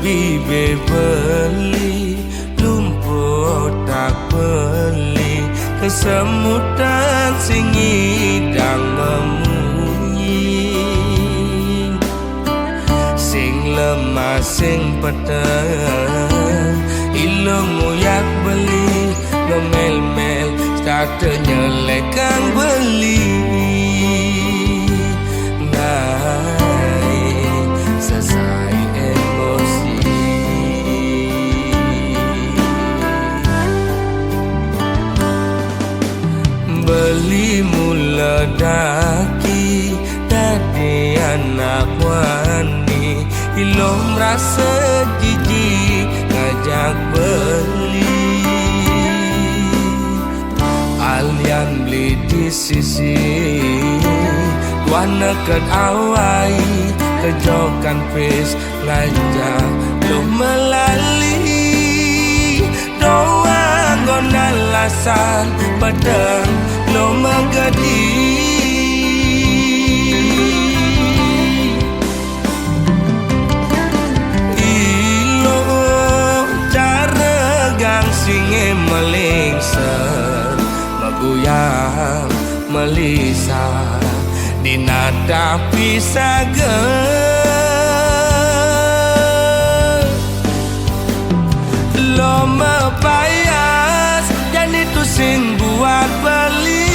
bibe beli lumpuh tak beli kesemutan sing ngidang memunyi sing lemah sing peteng ilmu yak beli ngemel-mel kata nyelekang beli naik selesai emosi beli mula daki tadi anak wani ilom rasa jijik ngajak beli alian beli di sisi wana ket awai kejokan pis ngajak lo melali doa ngona lasan pedang lo menggadi ilo cara gang singe melingser meguyang melisa dinada pisaga lo mepayas dan itu sing buat beli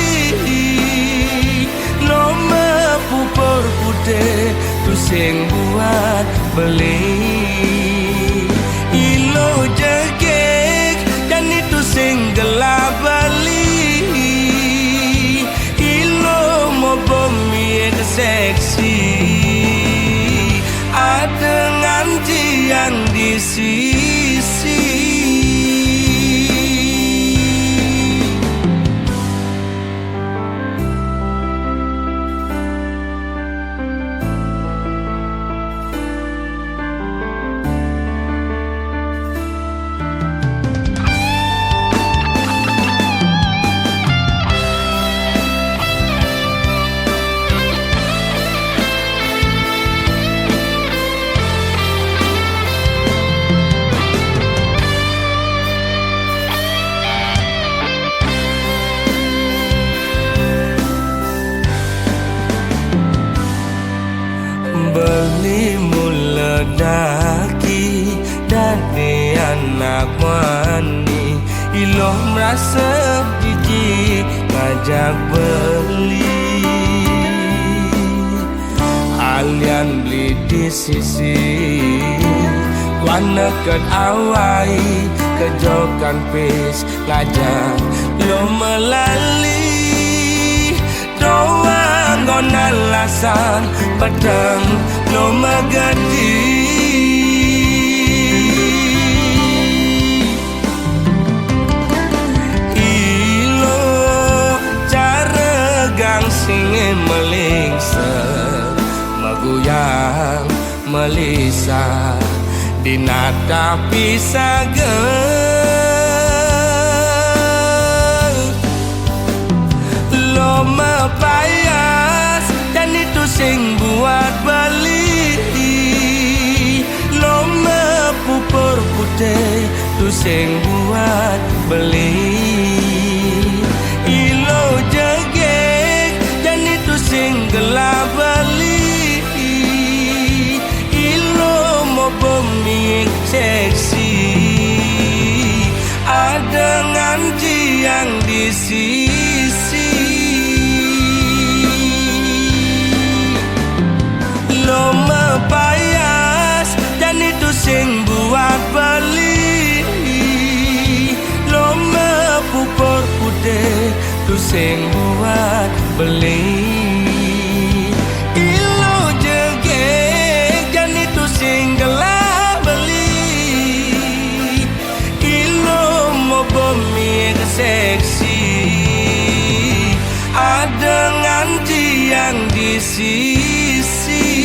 lo mepupur putih tu sing buat beli ilo jegek dan itu sing gelap beli ilo mau bumi seksi ada nganti yang di sisi beli mula daki dari anak wani ilo merasa jijik ngajak beli alian beli di sisi wana ket awai kejokan pis ngajak lo melali doa ngona lasan pedang lo megadi ilo cara gang singe melingser meguyang melisa dinada pisaga lo mepayas dan itu sing buat beli lo mepupur putih tu sing buat beli ilo jegek dan itu sing gelap beli ilo mau bumi seksi ada nganti yang di sisi lo mepayas dan itu sing buat beli lo mepupur putih tu sing buat beli ilo jegek dan itu sing gelap beli ilo mau bumi seksi ada nganti yang di sisi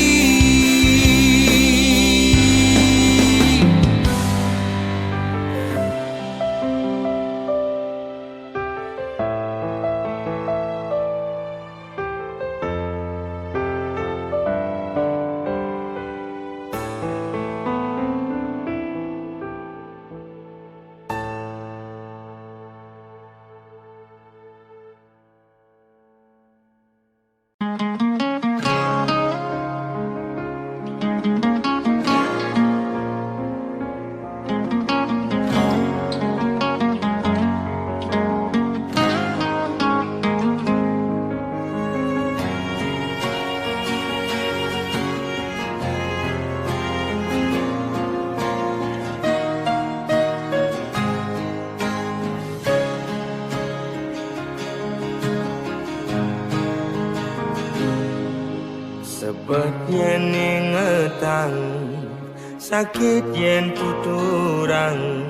Bet yen ingetang sakit yen tuturang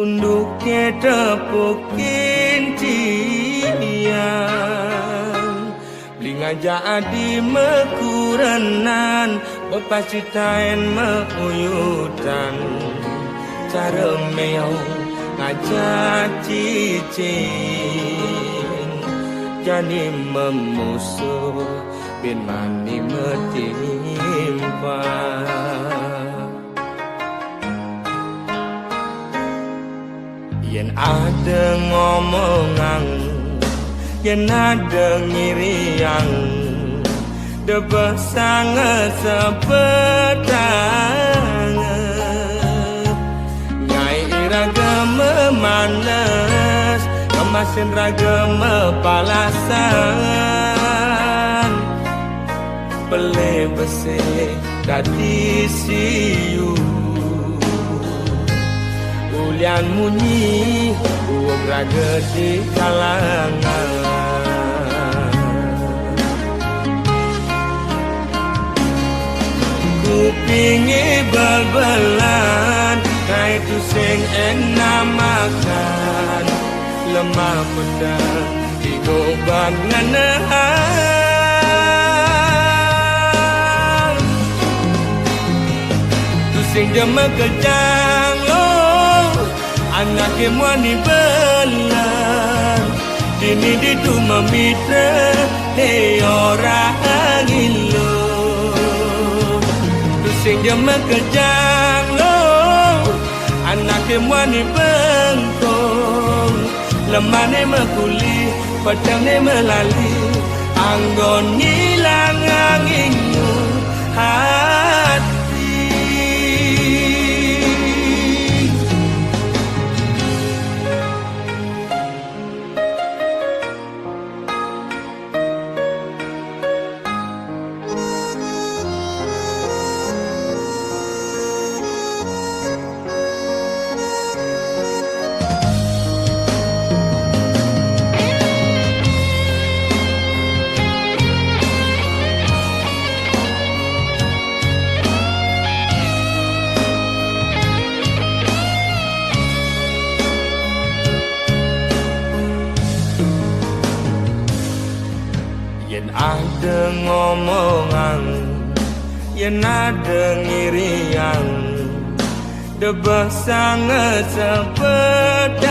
unduk tepukin tiang bling aja adi mekuranan bepasitain mekuyutan cara meong ngajak cicing jadi memusuh bin mani metimpa yen ada ngomongan yen ada ngiriang debah sangat sepedang nyai iraga memanas kemasin raga mepalasan pele bese dadi siu ulian munyi uang raga di kalangan kupingi bal-balan kaitu sing enak makan lemah pedang digoban ngenehan tu sing jama kejang lo anak kemwani belan dini ditu memitra he orang ilo tu sing jama kejang lo anak kemwani bengkong lemane mekuli pedangnya melali anggon ngilang anginmu hati ada ngomongan yen ada ngiriang debah sangat sepedang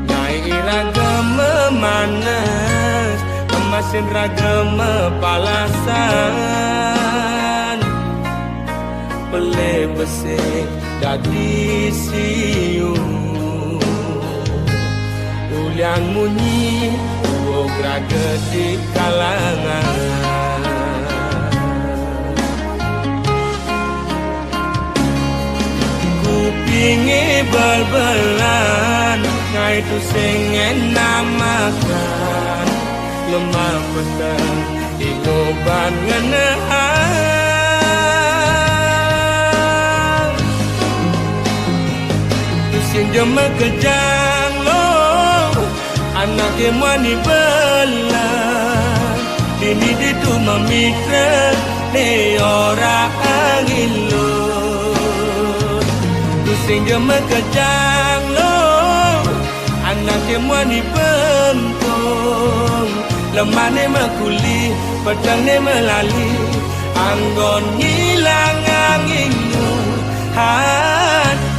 nyai raga memanas kemasin raga mepalasan pele bese dadi siu ulian munyi uog raga di kalangan kupingi bal-balan ngaitu sing enak makan lemah petang digoban ngenehan tu sing jama kejang lo anak kemwani belan dini ditu memitra ne orang ilo tu sing jama kejang lo anak kemwani bengkong lemane mekuli pedangnya melali anggon ngilang anginmu hati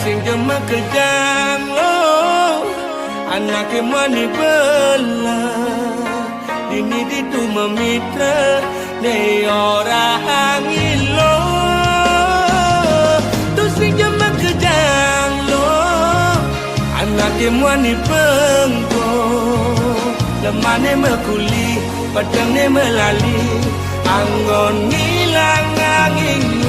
sing jama kejang lo anak kemwani belan dini ditu memitra ne orang ilo tu sing jama kejang lo anak kemwani bengkong lemane mekuli pedangnya melali anggon ngilang anginmu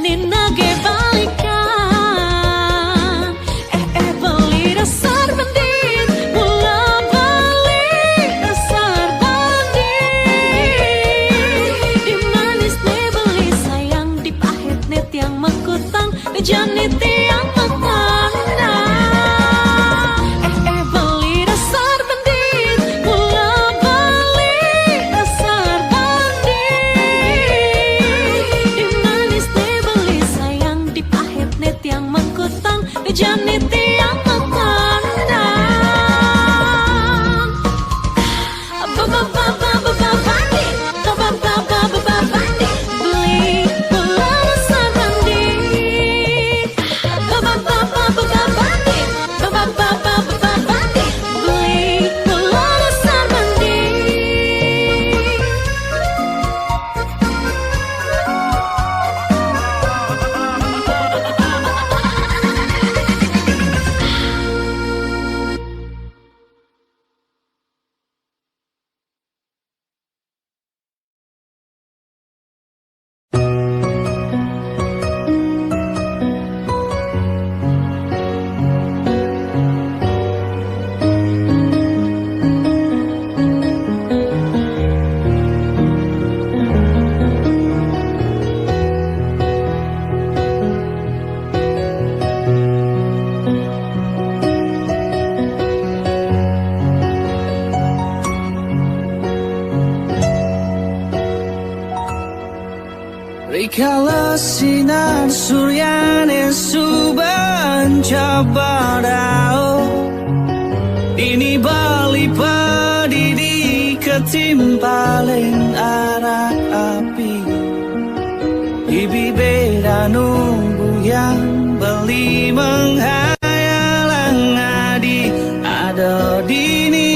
Nina ge balikan. Beli dasar bandit, mula beli dasar bandit. Di manis nih beli sayang, di pahit nih tiang mengkutang, di jani tiang memandang. Beli dasar bandit, mula beli dasar bandit. Di manis nih beli sayang, di pahit nih tiang mengkutang, di jani tiang memandang. Bandit, bandit, beli mula dasar bandit. Bandit, beli mula dasar bandit. Rikala sinar suryane suban cabadao, ini bali padidi ketimpalen arak api. Ibi beda nunggu yang beli menghayalang adi ada dini.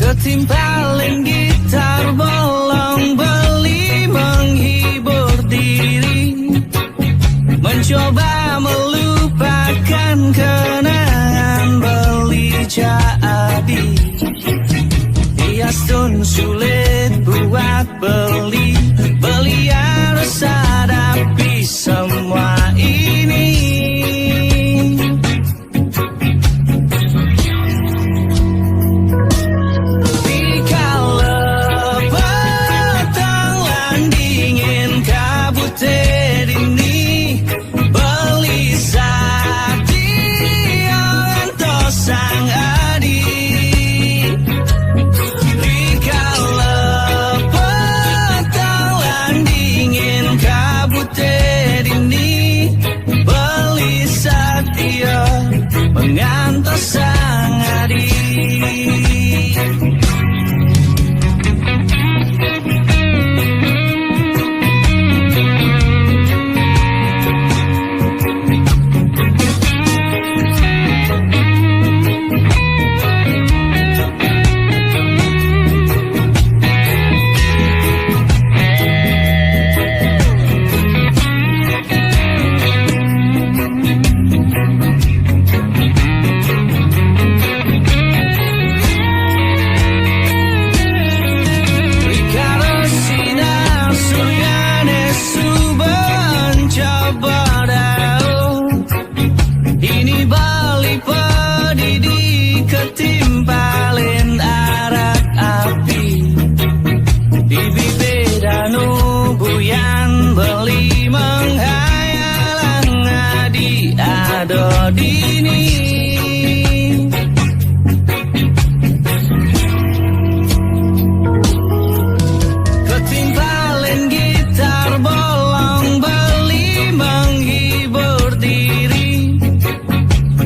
Ketimpalen gitar bolong beli menghibur diri, mencoba melupakan kenangan beli jadi. Hiasun sulit buat beli, beli harus hadapi semua ini. Mengantar sang adi. Ketimpalen arak api, ibi beda nubuyan beli menghayalang adi ada dini. Ketimpalen gitar bolong beli menghibur diri,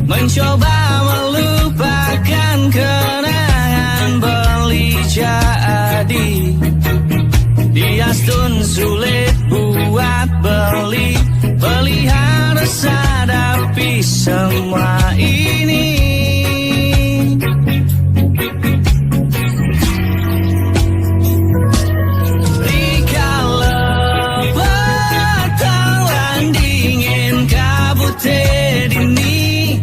mencoba melupakan kenangan beli jadi. Diastun sulit buat beli, beli harus hadapi semua ini. Rikala batalan dingin kabut dini,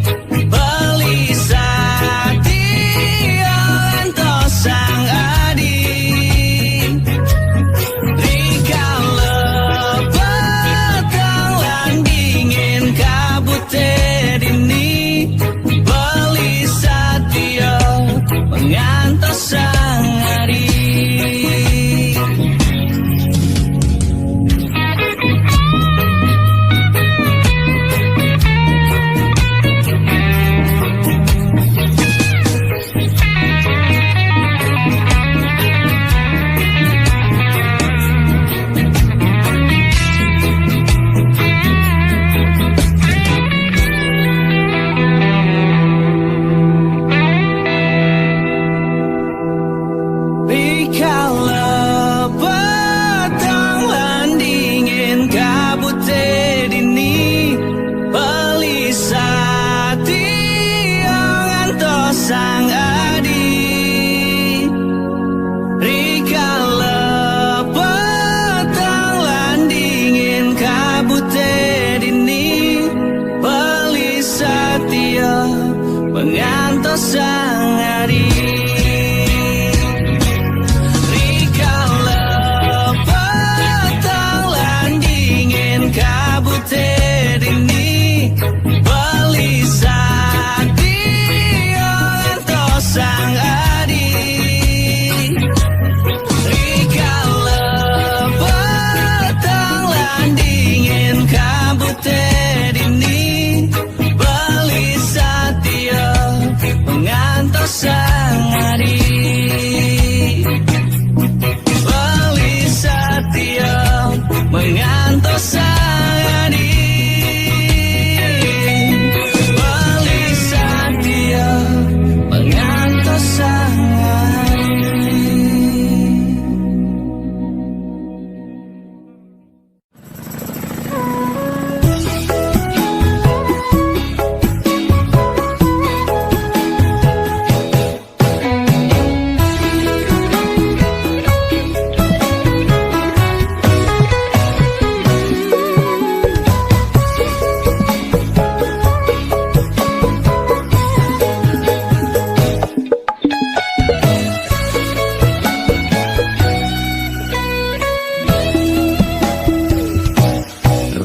beli sati yang tosang Satya ngantos sang adi rikala petang lan dingin kabute dini beli Satya mengantos sang adi rikala petang lan dingin kabute dini beli Satya ngantos sang adi rikala petang lan dingin kabute dini beli Satya mengantos sang adi beli Satya mengantos sang adi beli Satya mengantos sang adi.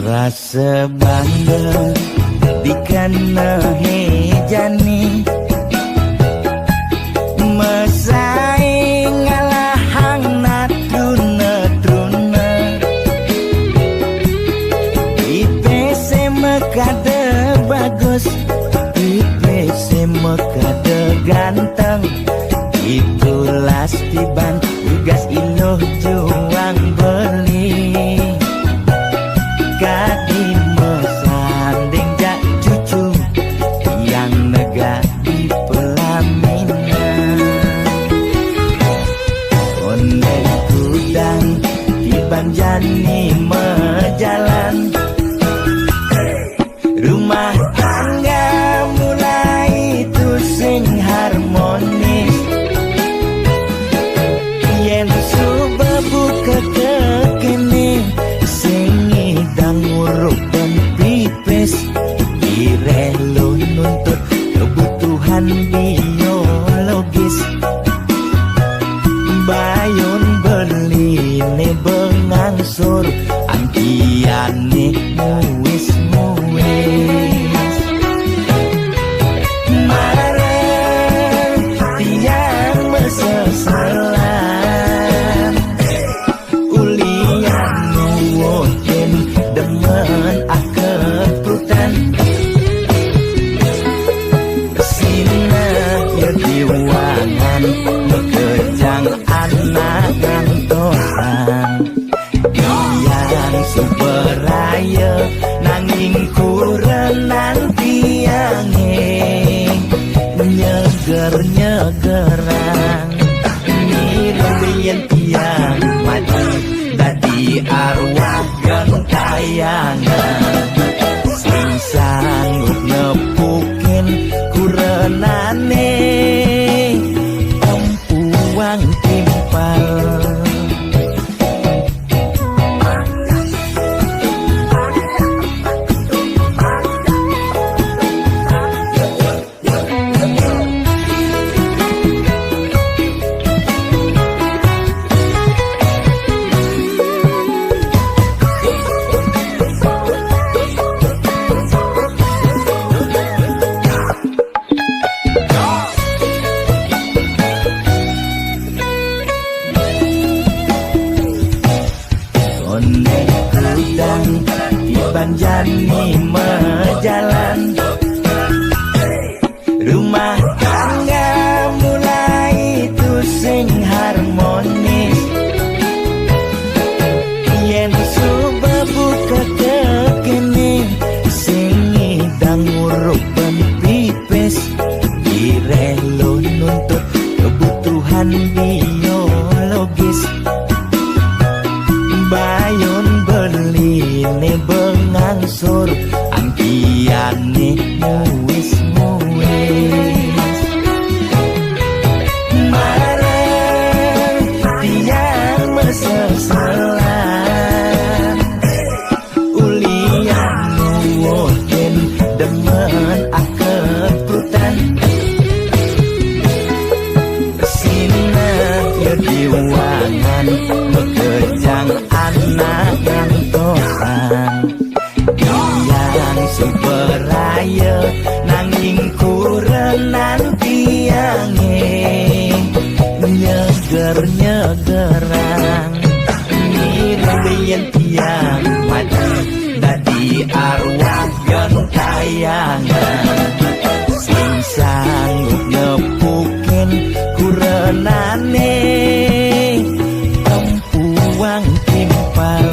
Rasa bangga dikana hejani mesaing ngalahang natruna-truna IPC mekade bagus IPC mekade ganteng itulah tiban tugas iluh juang beli Gadi mesanding jak cucu yang negak di pelaminan Ondeng kudang di banjani mejalan rumah tangga mulai tusing harmonis yen subabu kekekene singi dang uruk dan pipis direlo nuntut kebutuhan biologis bayon beli ne bengangsur angkiane muis-muis marang tiang meseselan ulian nuwotin demen akeprutan sinar nanging kurenan tiange nyeger-nyegerang ngiren tiang mati dadi arwah gentayangan sing sanggup nepukin kurenane tempuang timpal.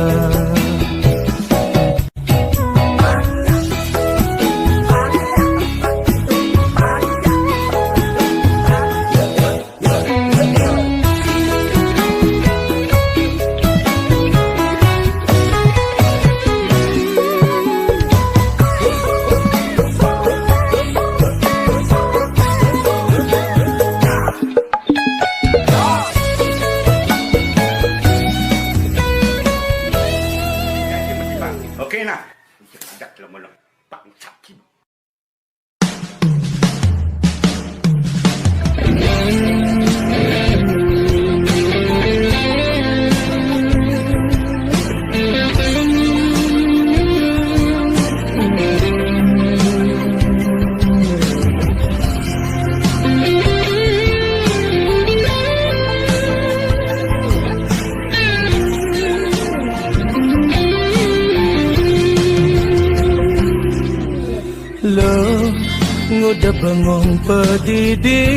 Okey nak. Dak lama-lama bangsa kim. Nguda bengong pedidi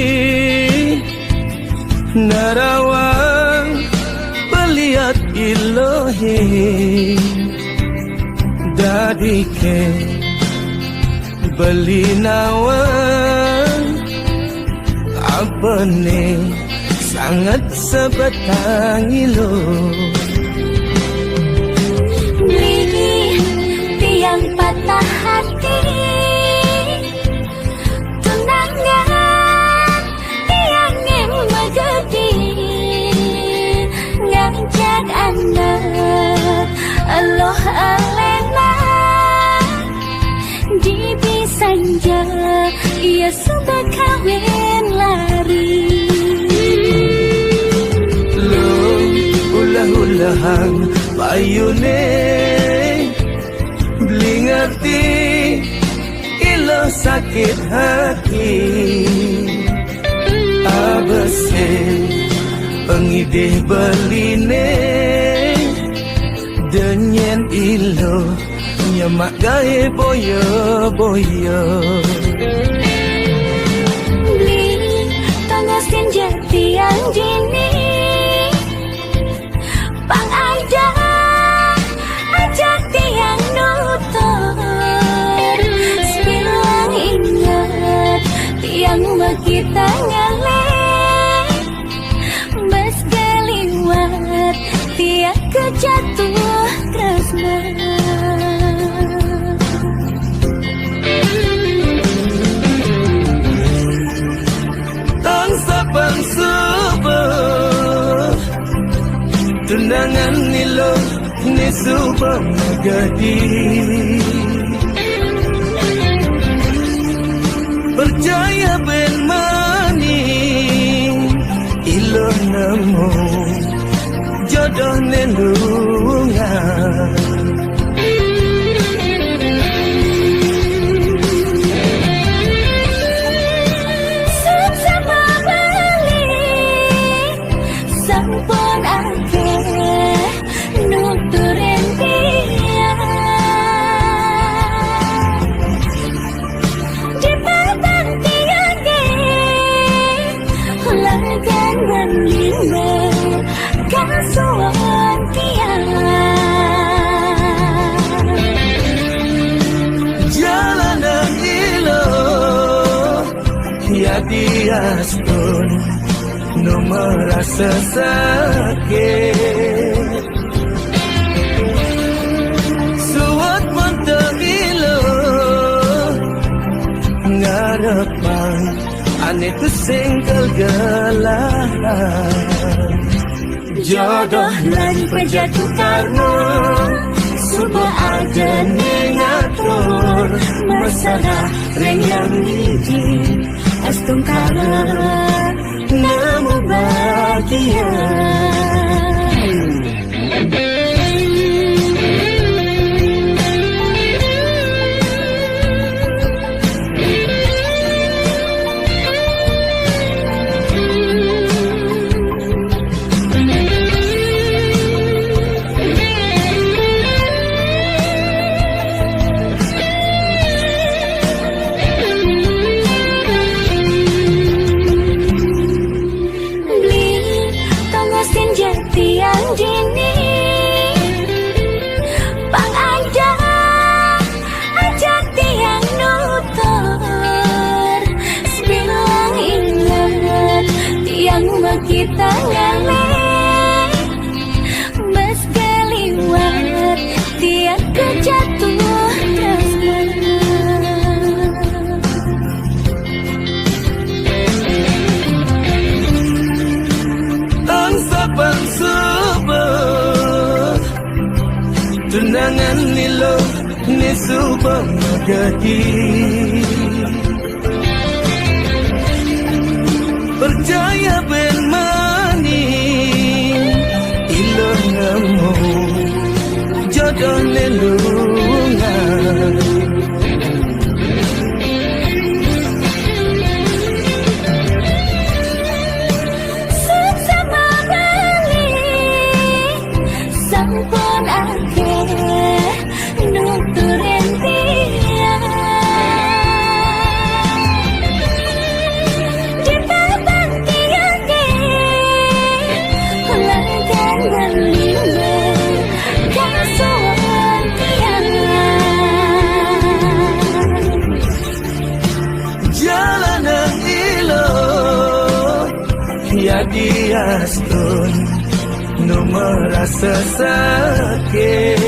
narawang beliat ilohi dadike beli nawan abane sangat sebatang ilo Beli tiang patah hati Allah alena di bisanja ia sudah kawin lari lo ulah-ulahan payune beli ngerti ilo sakit hati abese pengidih beline denyen ilo nyemak gae boyo-boyo Beli tangasin jati yang dini Pang ada ajak tiang nutur Sebilang ingat tiang kita ngalih Bas keliwat tiang kejatuh tresna tang saban subuh tunangan nilo ni subang gadi percaya ben mani ilo nemu jodoh nelungan sama balik sampun ake nuturin dia di papan tiage lagan ngelime kasuan tiang jalanan ilo ya dias pun no merasa sakit suat mantap ilo ngarepan ane tu singkel gelahan jodoh lan perjatuh karno suba ada ngatur masalah renyang hiji astung kara namu bahagia subang mengerti. Percaya ben mani ilah nemu jodoh lelungan. Sesama beli sampun akeh nuturin tiang di babak tiang ulangan berlima kasuan tiang Jalanan ilo ya diastun no merasa sakit.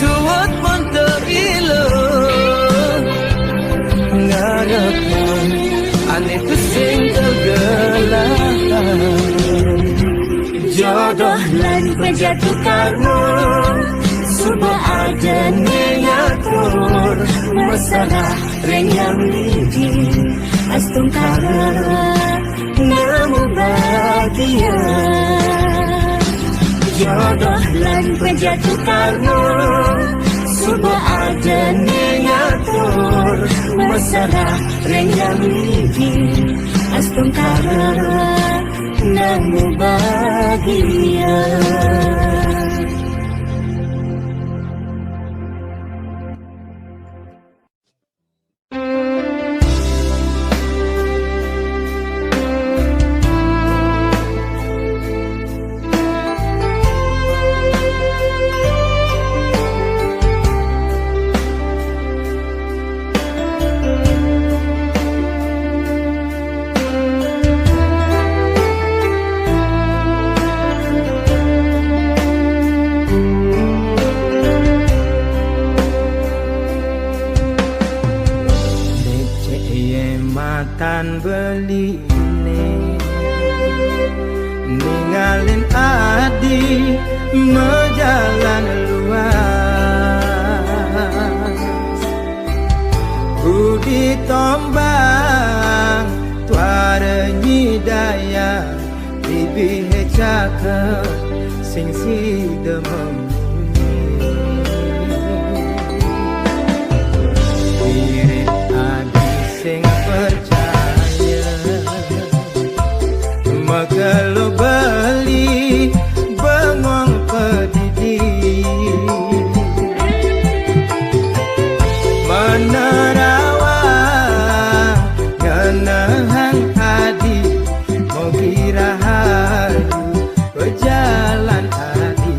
Suat mantap ilo ngarapan ane pusing tergelam. jodoh lan penjatuh karma suba ada niatur masalah renyam lidi astung kara namu bahagia jodoh lan penjatuh karma suba ada niatur masalah renyam lidi astung kara namu bahagia. Makan beli ini ninggalin adik menjalan luas budi tombang tuara nyidaya bibi hecaka sing si demam irit adik sing percaya magalo beli bengong pedidi menerawang ngenahang adi mau kira hayu berjalan adi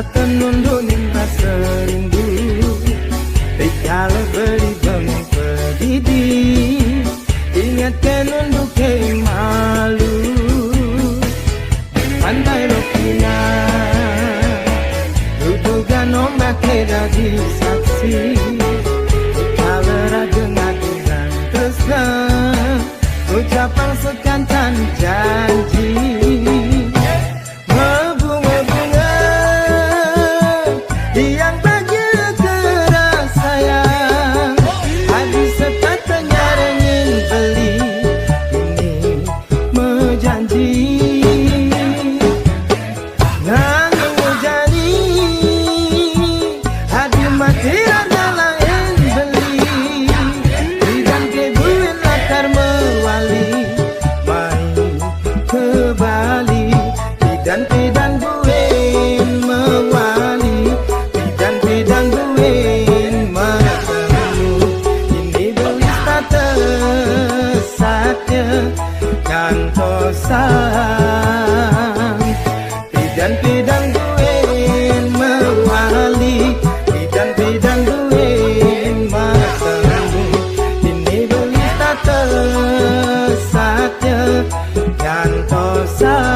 Satu nunduk nimba serindu Dikala beri bengeng pedidi Ingatkan nunduk ke malu Pantai Lokina Dudugan ombak jadi saksi Dikala raga ngadukan tresna Ucapan sekantan janji Bunga-bunga yang bagi keras sayang Habis sepatutnya ingin beli Ini menjanji Nanging menjadi Hadi mati ada lain beli Tidak kebuin latar mewali Ke Bali Pidan buin mewali Pidan buin bertemu Ini belis tak tersatnya Kantosan Pidan buin mewali Pidan buin bertemu Ini belis tak tersatnya Kantosan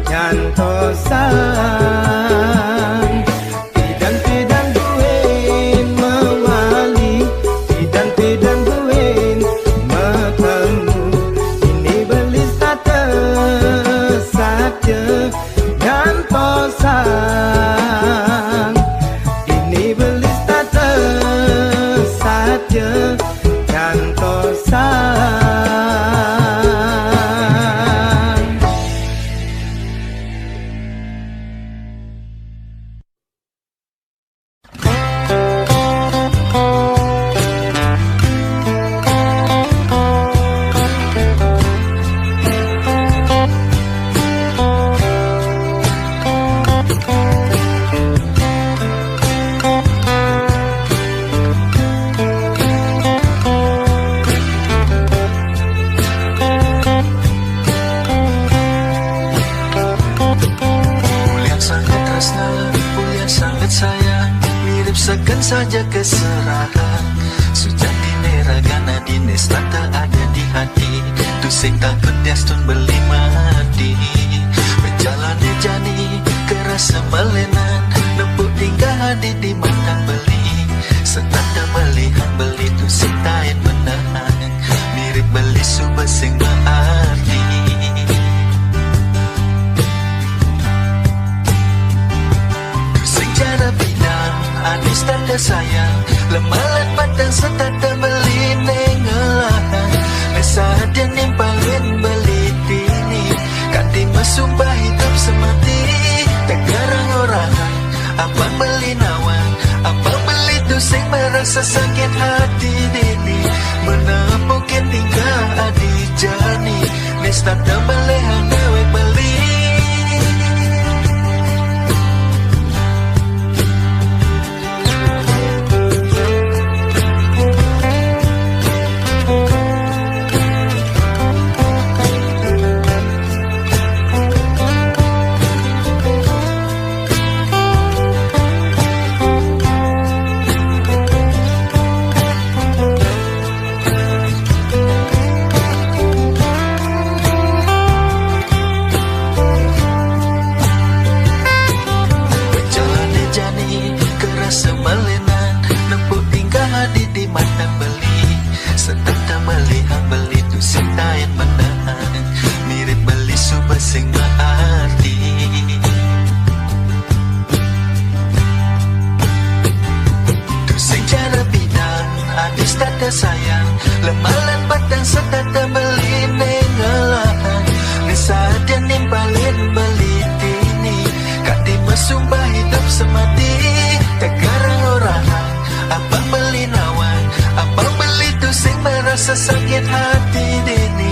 Kantosan Pidan buin mewali Pidan buin bertemu Ini belis tak tersatnya Kantosan Ini belis tak tersatnya Kantosan Segan saja keserahan Sujak dineragana dines tak ada di hati Tusing tak pedas tun beli mati Berjalan di jani kerasa melenan Nepuk tinggal hadi di mandang beli Setanda melihat beli tusing tain menahan Mirip beli subesing berarti Tusing cara bidang Anis tanda sayang Lemalat padang setanda beli nengelahan Nesa dia nimpalin beli tini Kanti mesumpah hidup semati Tegarang orang Abang beli nawan Abang beli tusing merasa sakit hati dini Menemukan tinggal adi jani Nes tanda melehan dewek beli tada sayang lemalan padang setata beli nengalahan nesa dia nimpalin beli tini kati mesumpah hidup semati tegarang orang abang beli nawan abang beli tu sing merasa sakit hati dini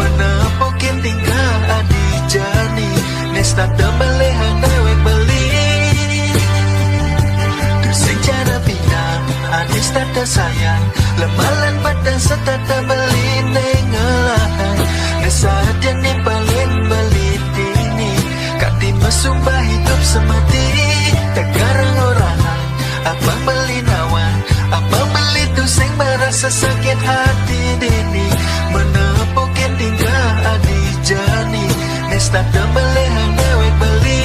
menepokin tinggal adi jani nesta tembelehang dewek beli tu sing cara pinang adis tata sayang lemalan badan setata beli nengalahan nesa dia nimpalin beli dini kati mesumpah hidup semati tegarang orang abang beli nawan abang beli tu sing merasa sakit hati dini menepokin tinggal adi jani nesta tembelehang dewek beli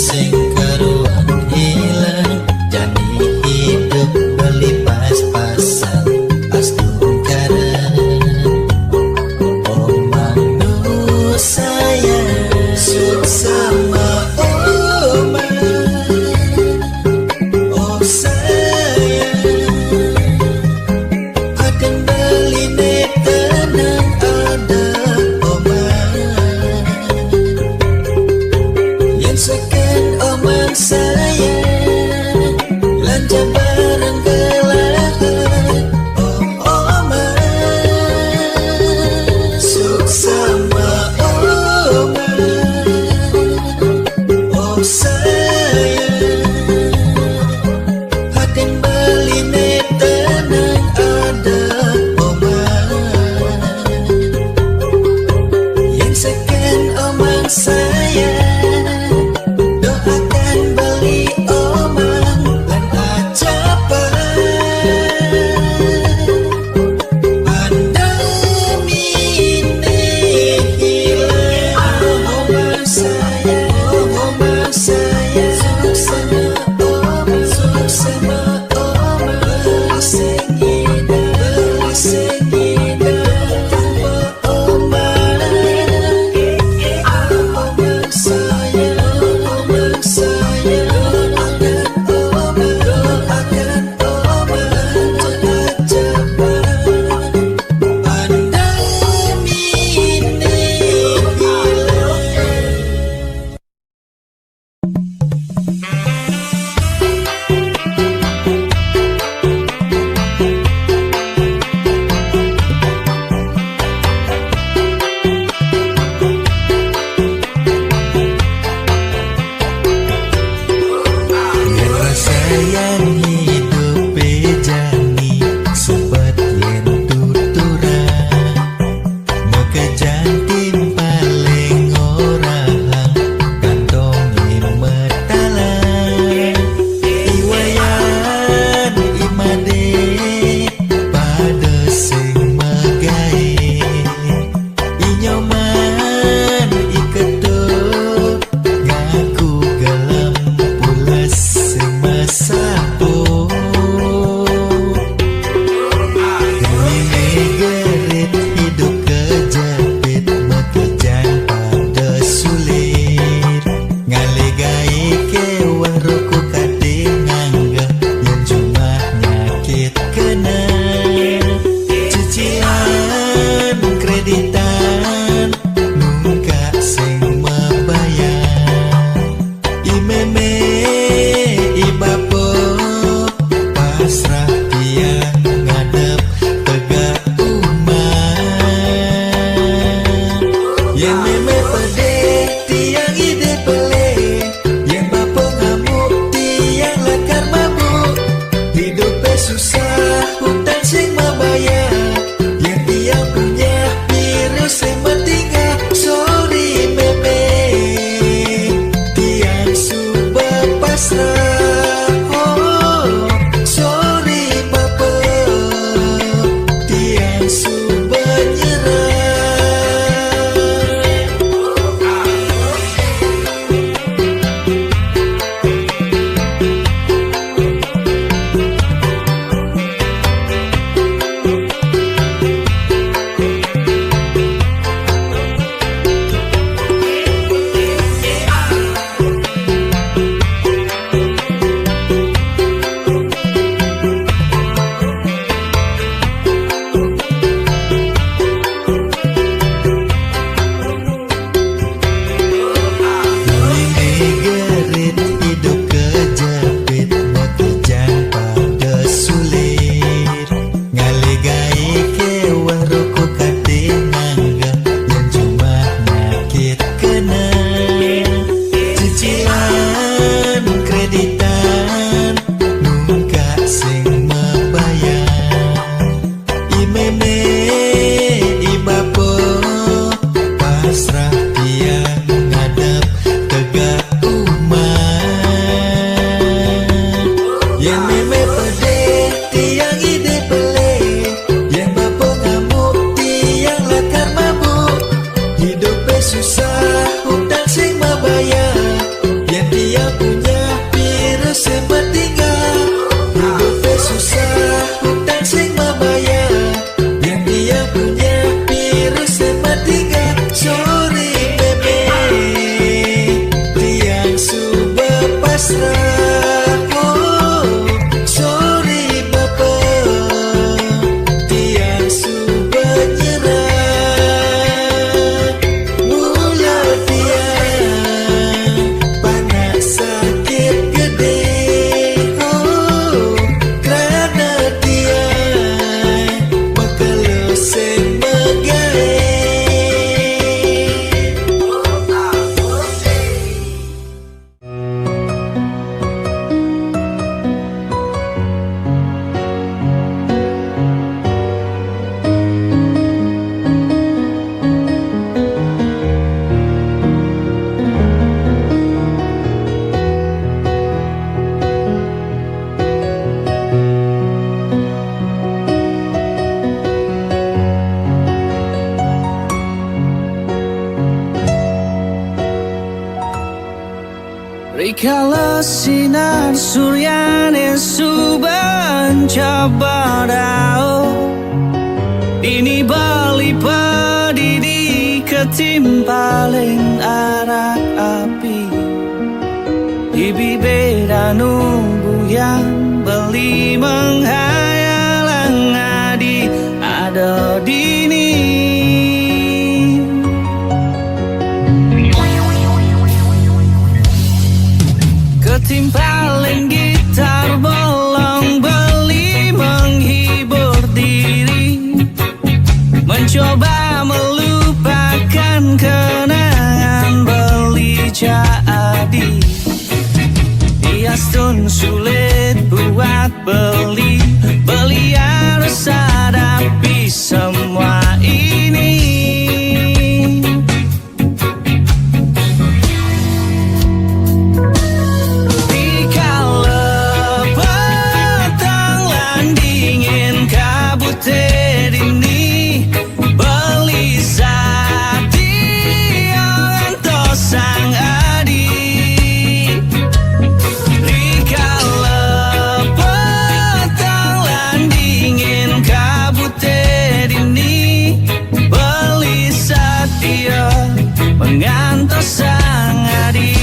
sing karuan hilang, jani hidup beli pas-pasan asdung karen. Oh manusia suk sama oma, oh sayang akan beli tenang ada oma. Yang sekian omang saya lancar bareng kelahan. Oh oma suk sama oma, oh sayang akan beli tenang ada oma. Yang sekian omang saya doakan beli omang lan acapan. Pandemi ini hilang omang saya, omang saya suk sama omang, suk sama omang. Beli sing indah omang. Omang saya doakan omang, doakan omang cepat cepat. Pandemi ini hilang. Sayang hidup bejani sobat yen tuturang, mekejan timpaling orang kantongi metalang. Iwayan imade pada sing megai, inyoman iketuk ngaku gelem pulas sing masapo. Demi gerit hidup kejepit mekejan pada sulit, ngalegai kewah roku kading nganggah yang cuma nyakit kena. Cicilan kreditan nungka sing membayar, imeme ibapo pasrah tiang ngadep tegak umat. Yang meme pede tiang ide pele, yang bapo ngamuk tiang lakar mabuk. Hidupnya susah hutang sing membayar, yang tiang punya virus sing mentinggal. Sorry meme tiang subah punya pira sepertiga. Hidup susah, hutang sing membayar. Yang dia punya pira sepertiga. Sorry bebe, tiang subah pasrah. Oh, sorry bapak, tiang subah nyerah. Mula tiang panas sakit gede. Oh, kerana tiang bakal sing megai. Rikala sinar suryane suban cabadao. Ini bali padidi ketimpalen arak api. Ibi beda nunggu yang beli menghayalang adi ada dini. Ketimpalen gitar bolong beli menghibur diri. Mencoba melupakan kenangan beli jadi. Hiastun sulit buat beli. Beli harus hadapi semua ini. Mengantos sang adi.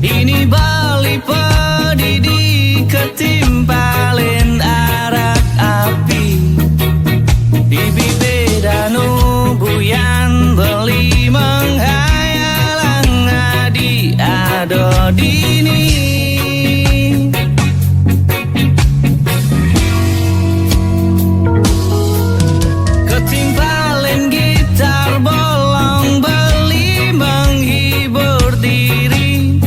Ini bali padidi ketimpalen arak api. Ibi beda nubuyan beli menghayalang adi ada dini. Ketimpalen gitar bolong beli menghibur diri.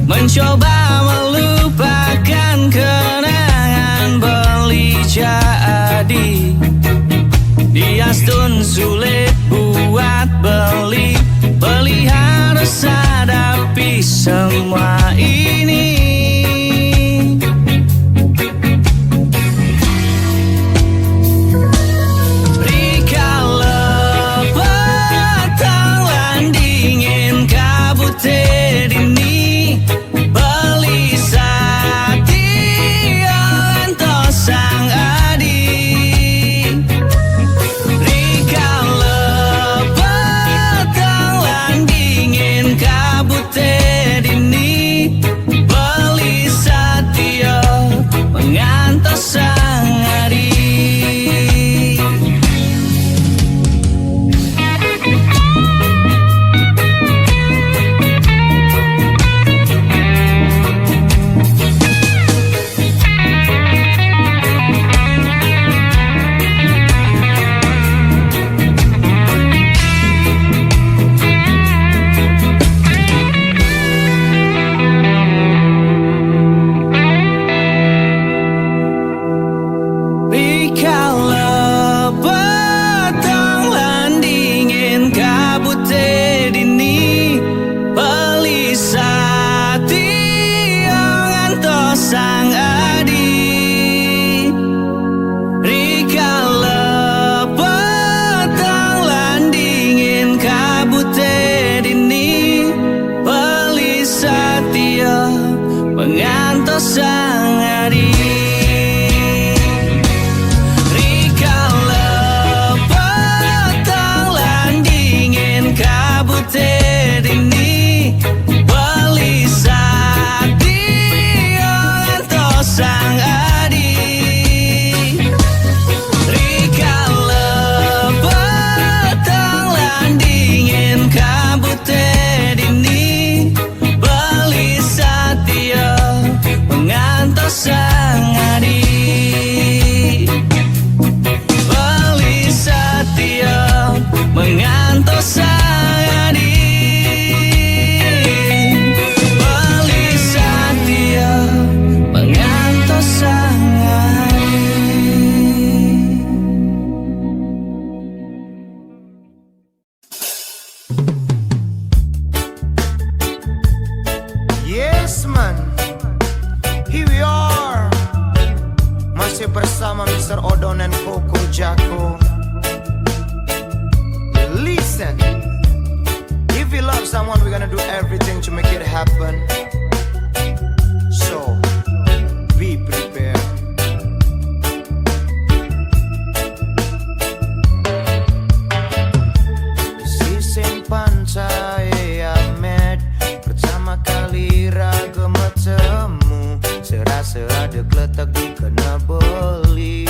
Mencoba melupakan kenangan beli jadi. Hiastun sulit buat beli. Beli harus hadapi semua ini. Rikala petang landingin kabut ini. Beli satian tosang adi. Rikala petang landingin kabut ini. Beli satia mengantos sang adi. masih bersama Mr. Odon dan Koko Jako. Listen, if you love someone, we're gonna do everything to make it happen. So, be prepared. Di sisi pantai Amed, pertama kali raga bertemu, serasa ada geletak di kena beli.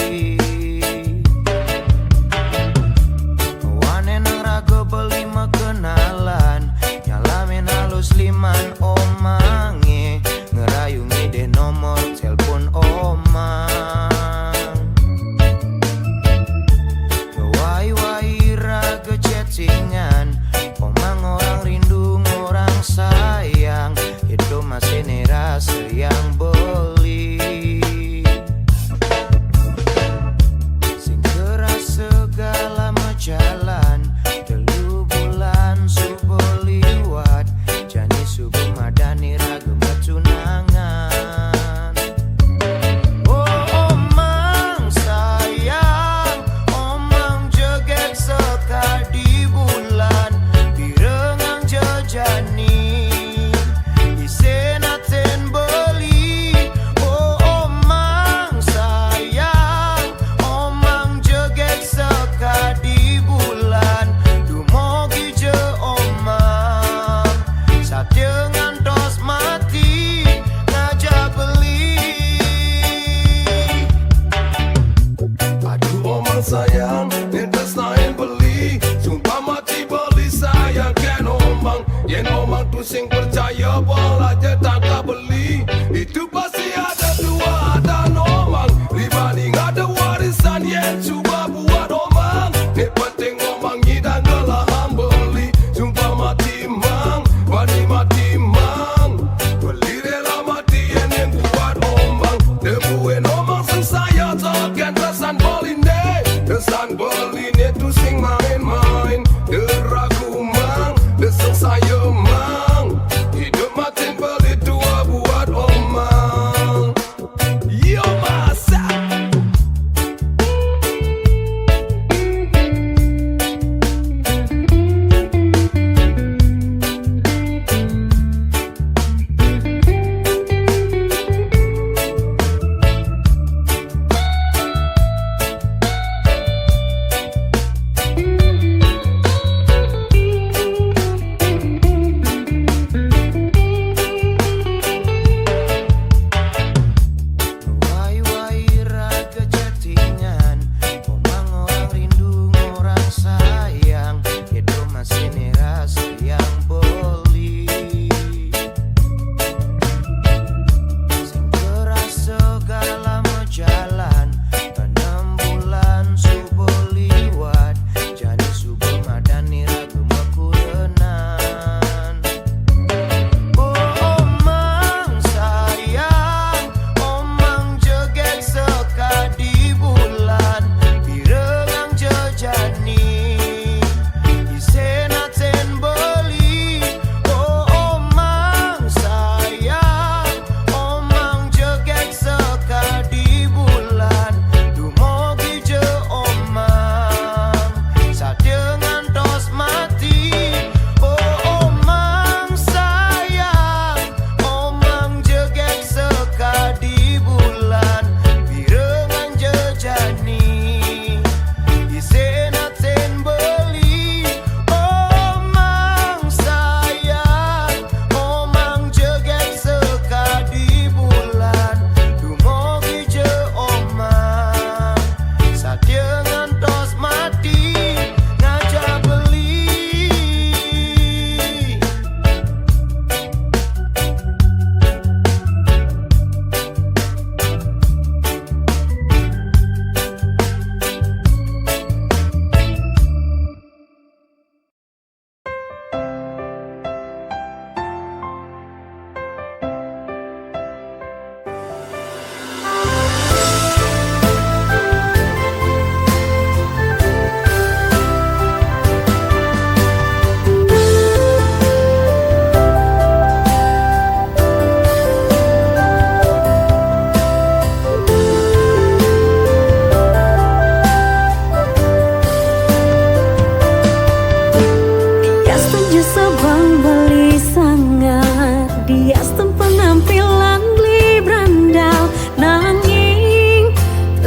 Wane nang raga beli kenalan, nyalamin halus liman omange, ngerayungi deh nomor telepon omang. Wai-wai raga chattingan, omang orang rindu orang sayang, itu masih nih rasa yang beli. Sing keras segala jalan, telu bulan subuh liwat, jani subuh madani raga bertunangan. Oh omang sayang, omang joget sekali bulan, direngang jejani, isenaten beli. Oh omang sayang, omang joget sekali bulan, dumogi je omang, saat dengan dos mati ngajak beli. Aduh omang sayang, netes naik beli, sumpah mati beli sayang kan omang. Yen omang tu sing percaya bola je tak beli, itu pasti ada dua dan omang, dibanding ada warisan yen cuba buat omang. Ni penting omang ngidang gelahan beli, sumpah mati mang, bani mati mang, beli rela mati yang buat omang. Debuin omang sing saya takkan resan beli ne, resan beli ne tu sing main-main, deragu mang, deseng saya mang,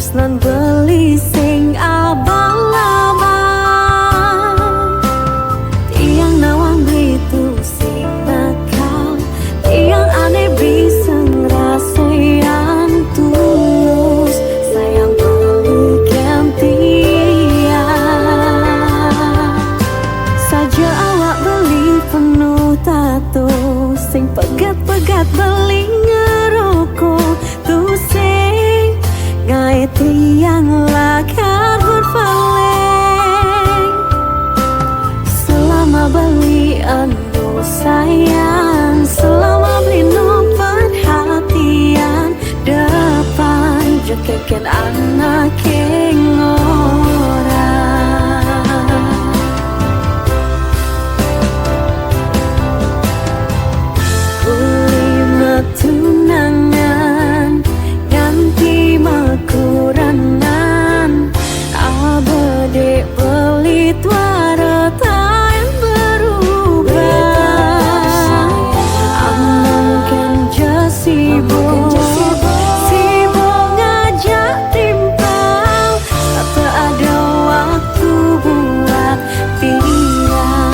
tresnan beli sing abang-abang. Tiang nawang itu sing nakal, tiang aneh bisa ngerasain tulus sayang balikan tiang. Saja awak beli penuh tato, sing pegat-pegat beli ngerokok, tuh sing ngai tiang lakar berpaling. Selama beli anu sayang, selama beli no perhatian, depan jekeken anak yang orang. Beli tunangan ganti makuranan, abade beli tuara yang berubah. Amangkan sibuk ngajak timpang, tak ada waktu buat tiang.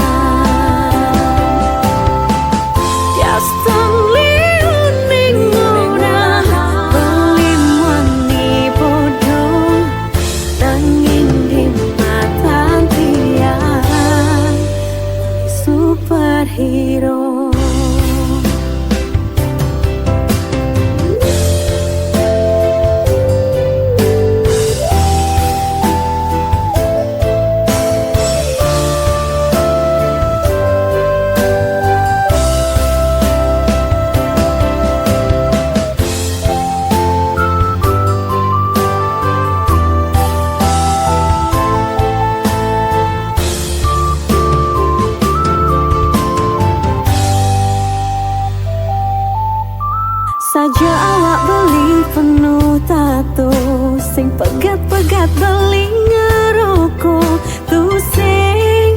Tiastan liuning orang beli wani bodoh, nanging di mata tiang superhero. Saja awak beli penuh tato, sing pegat-pegat beli ngerokok, tuh sing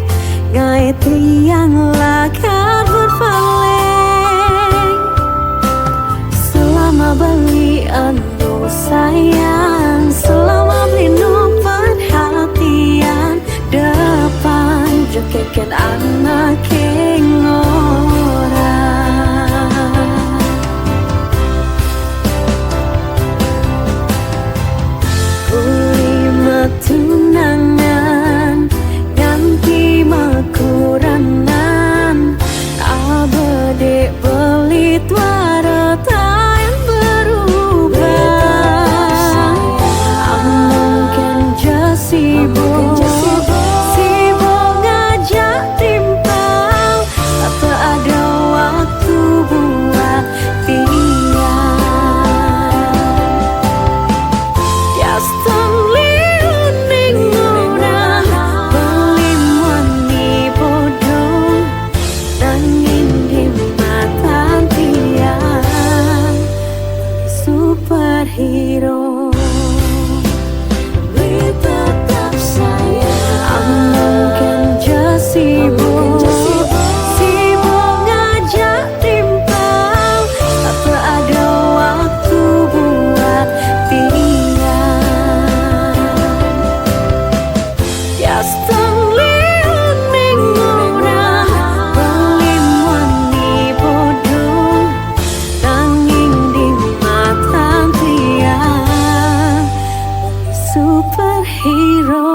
ngai tiang lakar berpaling. Selama beli anu sayang, selama beli no perhatian, depan jekeken anak yang orang. Tunangan ganti makuranan, abade beli tuara yang berubah. Amangkan sibuk ngajak timpang, tak ada waktu buat tiang. Tiastan superhero. Beli tetap sayang, amangkan sibuk ngajak timpang, tak ada waktu buat tiang. Tiastan liuning orang beli wani bodoh, nanging di mata tiang superhero.